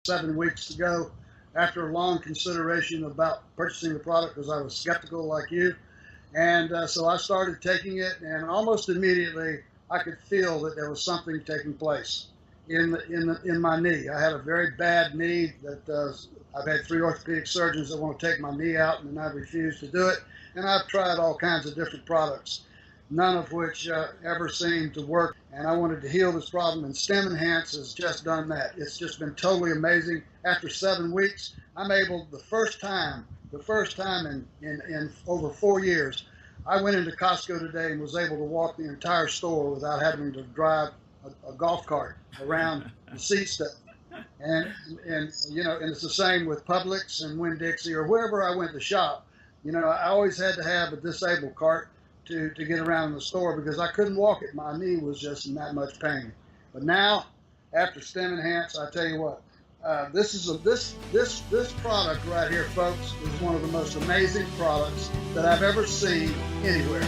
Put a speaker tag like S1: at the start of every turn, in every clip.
S1: 7 weeks ago after a long consideration about purchasing the product because I was skeptical like you. And so I started taking it, and almost immediately I could feel that there was something taking place in my knee. I had a very bad knee that I've had 3 orthopedic surgeons that want to take my knee out, and I refused to do it. And I've tried all kinds of different products, none of which ever seemed to work. And I wanted to heal this problem, and Stem Enhance has just done that. It's just been totally amazing. After 7 weeks, I'm able, the first time in over 4 years, I went into Costco today and was able to walk the entire store without having to drive a golf cart around the seat stuff. And and it's the same with Publix and Winn-Dixie or wherever I went to shop. I always had to have a disabled cart to get around the store because I couldn't walk it. My knee was just in that much pain. But now, after Stem Enhance, I tell you what, this product right here, folks, is one of the most amazing products that I've ever seen anywhere,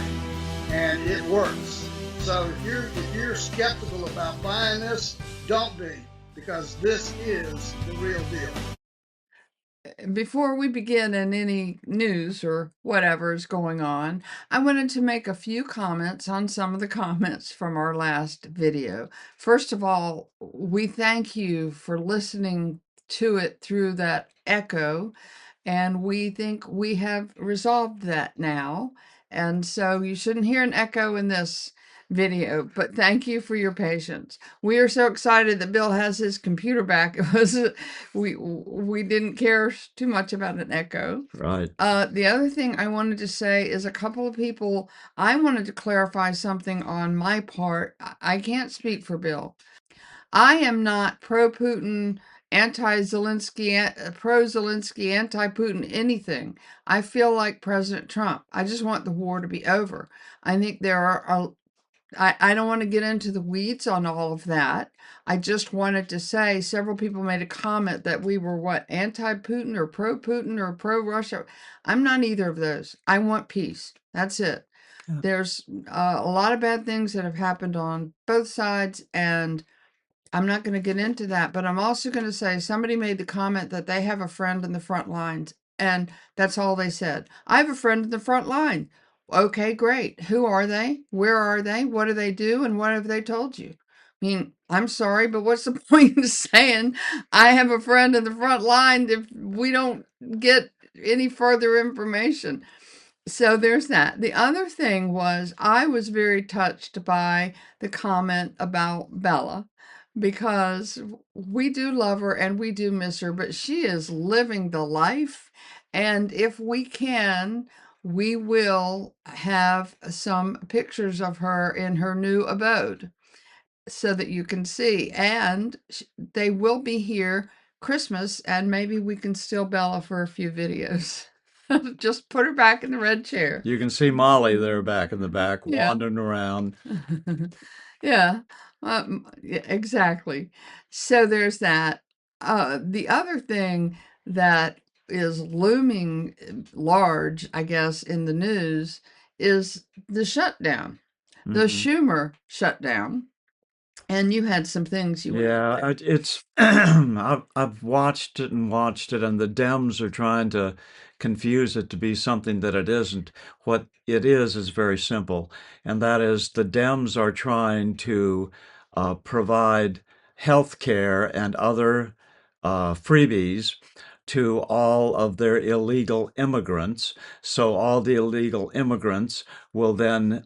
S1: and it works. So if you're skeptical about buying this, don't be, because this is the real deal.
S2: Before we begin in any news or whatever is going on, I wanted to make a few comments on some of the comments from our last video. First of all, we thank you for listening to it through that echo, and we think we have resolved that now. And so you shouldn't hear an echo in this video, but thank you for your patience. We are so excited that Bill has his computer back. It was we didn't care too much about an echo.
S3: Right.
S2: The other thing I wanted to say is a couple of people, I wanted to clarify something on my part. I can't speak for Bill. I am not pro-Putin, anti-Zelensky, pro-Zelensky, anti-Putin, anything. I feel like President Trump. I just want the war to be over. I think there are I don't want to get into the weeds on all of that. I just wanted to say several people made a comment that we were what, anti-Putin or pro-Russia. I'm not either of those. I want peace. That's it.
S3: Yeah.
S2: There's a lot of bad things that have happened on both sides, and I'm not going to get into that, but I'm also going to say somebody made the comment that they have a friend in the front lines, and that's all they said. I have a friend in the front line. Okay, great. Who are they? Where are they? What do they do? And what have they told you? I mean, I'm sorry, but what's the point in saying I have a friend in the front line if we don't get any further information? So there's that. The other thing was I was very touched by the comment about Bella because we do love her and we do miss her, but she is living the life. And if we can, we will have some pictures of her in her new abode so that you can see. And they will be here Christmas, and maybe we can still Bella for a few videos. Just put her back in the red chair.
S3: You can see Molly there back in the back,
S2: Yeah.
S3: wandering around.
S2: Yeah, yeah, exactly. So there's that. The other thing that is looming large, I guess, in the news is the shutdown, the Schumer shutdown. And you had some things you
S3: Yeah, it's I've watched it and watched it, and the Dems are trying to confuse it to be something that it isn't. What it is very simple, and that is the Dems are trying to provide health care and other freebies to all of their illegal immigrants. So all the illegal immigrants will then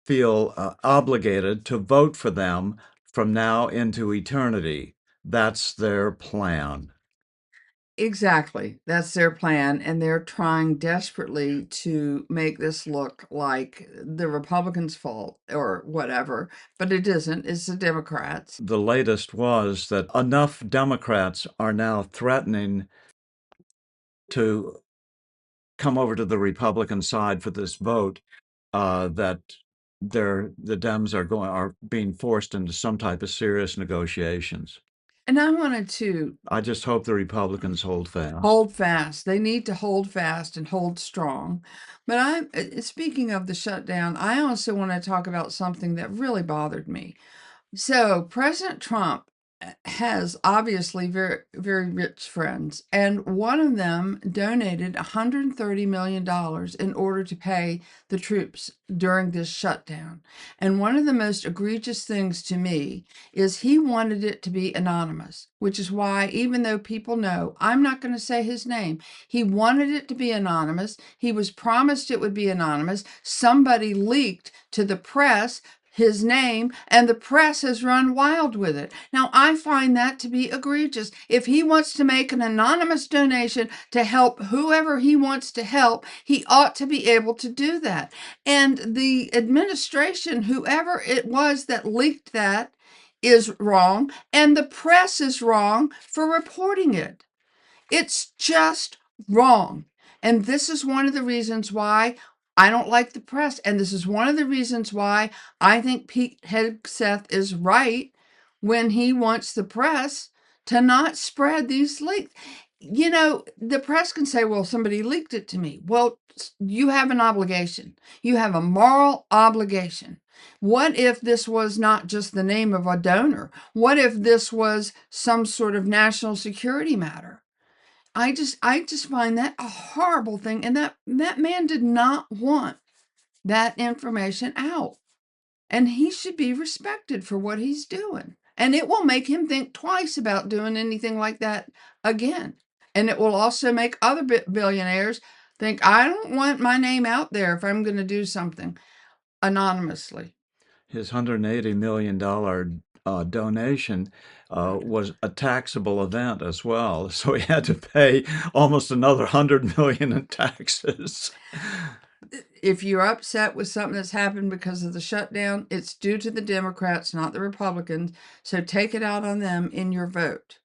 S3: feel obligated to vote for them from now into eternity. That's their plan.
S2: Exactly. That's their plan, and they're trying desperately to make this look like the Republicans' fault or whatever, but it isn't. It's the Democrats.
S3: The latest was that enough Democrats are now threatening to come over to the Republican side for this vote that the Dems are being forced into some type of serious negotiations.
S2: And I wanted to
S3: I just hope the Republicans hold fast.
S2: hold fast. They need to hold fast and hold strong. But speaking of the shutdown, I also want to talk about something that really bothered me. So President Trump has obviously very, very rich friends, and one of them donated $130 million in order to pay the troops during this shutdown. And one of the most egregious things to me is he wanted it to be anonymous, which is why, even though people know, I'm not going to say his name, he wanted it to be anonymous. He was promised it would be anonymous. Somebody leaked to the press his name, and the press has run wild with it. Now, I find that to be egregious. If he wants to make an anonymous donation to help whoever he wants to help, he ought to be able to do that. And the administration, whoever it was that leaked that, is wrong, and the press is wrong for reporting it. It's just wrong. And this is one of the reasons why I don't like the press. And this is one of the reasons why I think Pete Hegseth is right when he wants the press to not spread these leaks. You know, the press can say, well, somebody leaked it to me. Well, you have an obligation. You have a moral obligation. What if this was not just the name of a donor? What if this was some sort of national security matter? I just find that a horrible thing, and that man did not want that information out, and he should be respected for what he's doing. And it will make him think twice about doing anything like that again. And it will also make other billionaires think, I don't want my name out there if I'm going to do something anonymously.
S3: His $180 million donation was a taxable event as well, so he had to pay almost another $100 million in taxes.
S2: If you're upset with something that's happened because of the shutdown, it's due to the Democrats, not the Republicans. So take it out on them in your vote.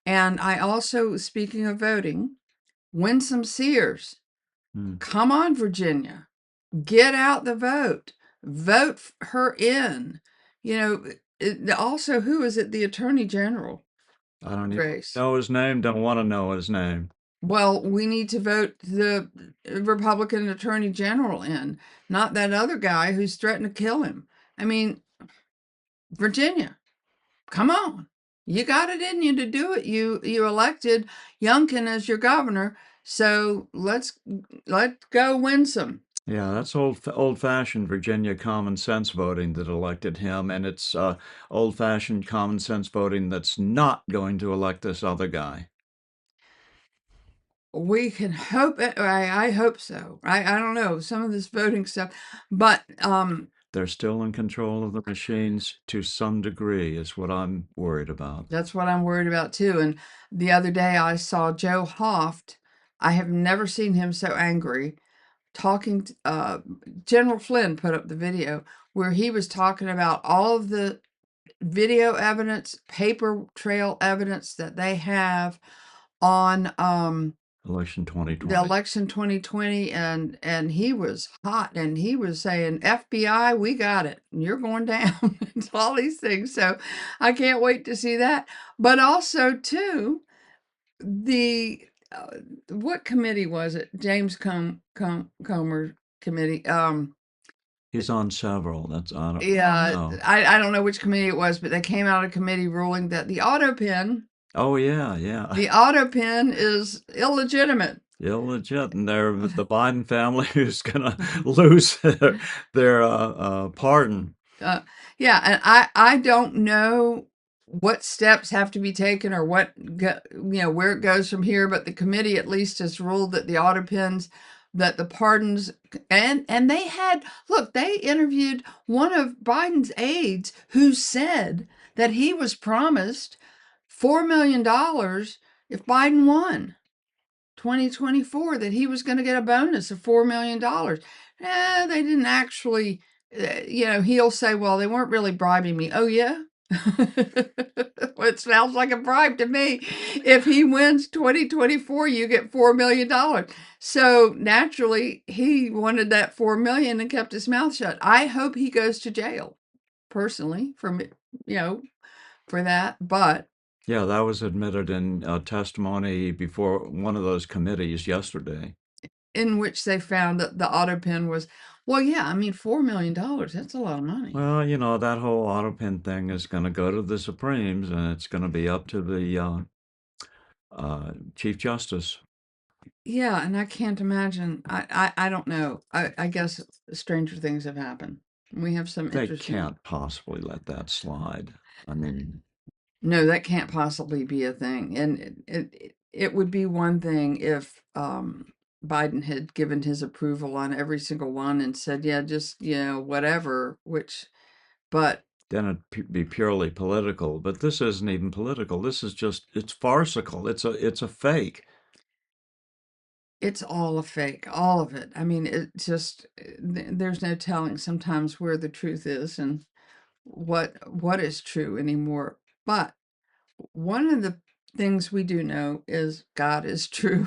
S2: And I also, speaking of voting, Winsome Sears, come on, Virginia, get out the vote, vote her in. You know, also, who is it? The Attorney General.
S3: I don't even
S2: Grace.
S3: know his name, don't want to know his name.
S2: Well, we need to vote the Republican Attorney General in, not that other guy who's threatened to kill him. I mean, Virginia, come on. You got it in you to do it. You elected Youngkin as your governor, so let go Winsome.
S3: Yeah, that's old-fashioned Virginia common sense voting that elected him, and it's old-fashioned common sense voting that's not going to elect this other guy.
S2: We can hope it. I hope so. I don't know some of this voting stuff, but
S3: they're still in control of the machines to some degree, is what I'm worried about.
S2: That's what I'm worried about too. And the other day I saw Joe Hoft. I have never seen him so angry. Talking, General Flynn put up the video where he was talking about all of the video evidence, paper trail evidence that they have on
S3: Election 2020.
S2: the election 2020, and he was hot, and he was saying, FBI, we got it, and you're going down. All these things. So I can't wait to see that. But also too, the what committee was it? James Comer committee.
S3: He's on several. That's I don't
S2: Yeah,
S3: know.
S2: I don't know which committee it was, but they came out of committee ruling that the auto pen,
S3: Oh yeah, yeah.
S2: the auto pen is illegitimate.
S3: Illegit, and they're the Biden family who's gonna lose their pardon.
S2: Yeah, and I don't know what steps have to be taken or what where it goes from here, but the committee at least has ruled that the auto pens, that the pardons, and they had, look, they interviewed one of Biden's aides who said that he was promised $4 million if Biden won 2024, that he was going to get a bonus of $4 million. They didn't actually, he'll say, well, they weren't really bribing me. Oh, yeah? Well, it sounds like a bribe to me. If he wins 2024, you get $4 million. So naturally, he wanted that $4 million and kept his mouth shut. I hope he goes to jail, personally, for that. But
S3: Yeah, that was admitted in testimony before one of those committees yesterday.
S2: in which they found that the auto pen was Well, yeah, I mean, $4 million, that's a lot of money.
S3: Well, that whole auto pin thing is going to go to the Supremes, and it's going to be up to the Chief Justice.
S2: Yeah, and I can't imagine. I don't know. I guess stranger things have happened. We have some
S3: They
S2: interesting.
S3: can't possibly let that slide. I mean,
S2: No, that can't possibly be a thing. And it would be one thing if Biden had given his approval on every single one and said, yeah, just, whatever, but
S3: then it'd be purely political. But this isn't even political. This is it's farcical. It's a fake.
S2: it's all a fake, all of it. I mean, it just, there's no telling sometimes where the truth is and what is true anymore. But one of the things we do know is God is true.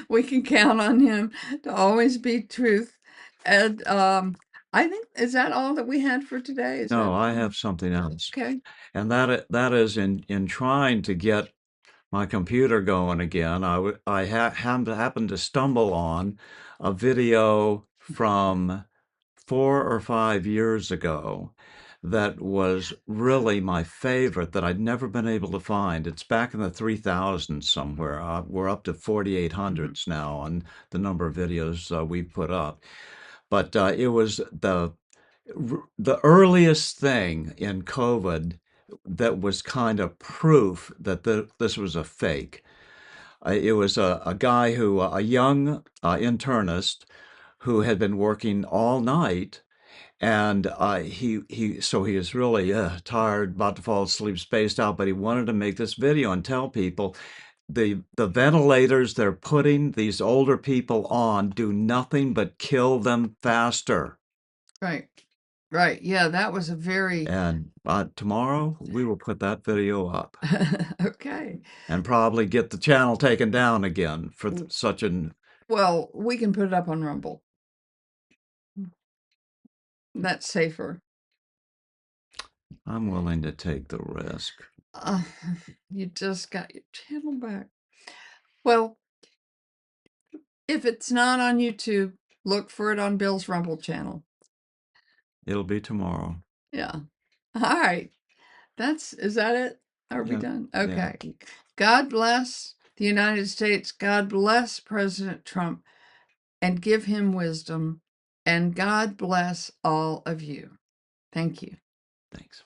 S2: We can count on him to always be truth. And I think, is that all that we had for today? Is
S3: No,
S2: that
S3: I have something else.
S2: okay?
S3: And that is in trying to get my computer going again. I happened to stumble on a video from 4 or 5 years ago that was really my favorite that I'd never been able to find. It's back in the 3000s somewhere. We're up to 4800s now on the number of videos we put up. But it was the earliest thing in COVID that was kind of proof that this was a fake. It was a guy a young internist who had been working all night, and he was really tired, about to fall asleep, spaced out, but he wanted to make this video and tell people the ventilators they're putting these older people on do nothing but kill them faster.
S2: Right. Right. Yeah, that was a very
S3: And tomorrow we will put that video up
S2: okay.
S3: and probably get the channel taken down again for such an.
S2: Well, we can put it up on Rumble. That's safer.
S3: I'm willing to take the risk.
S2: Uh, you just got your channel back. Well, if it's not on YouTube, look for it on Bill's Rumble channel.
S3: It'll be tomorrow.
S2: Yeah. All right. Is that it? Are we
S3: Yeah,
S2: done?
S3: yeah.
S2: Okay. God bless the United States. God bless President Trump and give him wisdom. And God bless all of you. Thank you.
S3: Thanks.